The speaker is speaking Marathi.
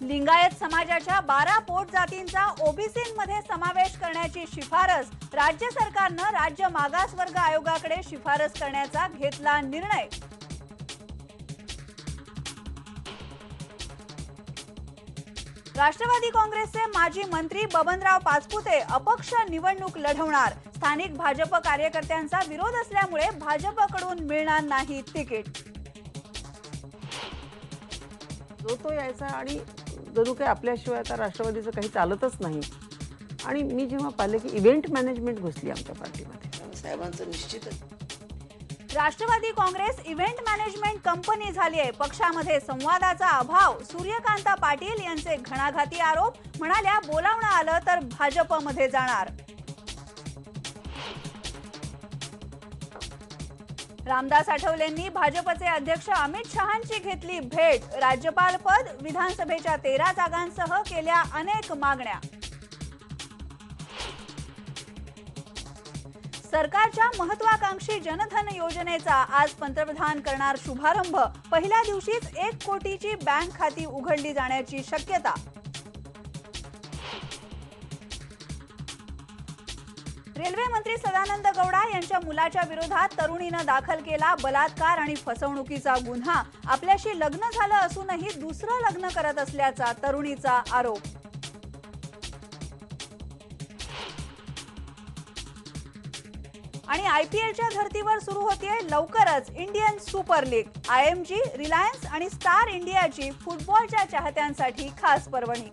लिंगायत समाजाच्या 12 पोटजातींचा ओबीसींमध्ये समावेश करण्याची शिफारस राज्य सरकारनं राज्य मागासवर्ग आयोगाकडे शिफारस करण्याचा घेतला निर्णय। राष्ट्रवादी काँग्रेसचे माजी मंत्री बबनराव पाचपुते अपक्ष निवडणूक लढवणार। स्थानिक भाजप कार्यकर्त्यांचा विरोध असल्यामुळे भाजपकडून मिळणार नाही तिकीट। जो तो यायचा आणि जणू काही आपल्याशिवाय आता राष्ट्रवादीचं काही चालतच नाही। आणि मी जेव्हा पाहिले की इव्हेंट मॅनेजमेंट घुसली आमच्या पार्टीमध्ये, साहेबांचं निश्चितच Rashtrawadi Congress event management company झाली आहे। पक्षामध्ये संवादाचा अभाव, सूर्यकांता पाटील यांचे घणाघाती आरोप। म्हणाल्या बोलावणं आलं तर भाजपमध्ये जाणार। रामदास आठवलेंनी भाजपचे अध्यक्ष अमित शहांची घेतली भेट। राज्यपाल पद, विधानसभेच्या 13 जागांसह केल्या अनेक मागण्या। सरकारच्या महत्वाकांक्षी जनधन योजनेचा आज पंतप्रधान करणार शुभारंभ। पहिल्या दिवशीच 1 कोटीची बँक खाती उघडली जाण्याची शक्यता। रेल्वे मंत्री सदानंद गौडा यांच्या मुलाच्या विरोधात तरुणीनं दाखल केला बलात्कार आणि फसवणुकीचा गुन्हा। आपल्याशी लग्न झालं असूनही दुसरं लग्न करत असल्याचा तरुणीचा आरोप। आणि आयपीएलच्या धर्तीवर सुरू होतीये लवकरच Indian super league. IMG, Reliance आणि स्टार इंडियाची फुटबॉलच्या चाहत्यांसाठी खास पर्वणी।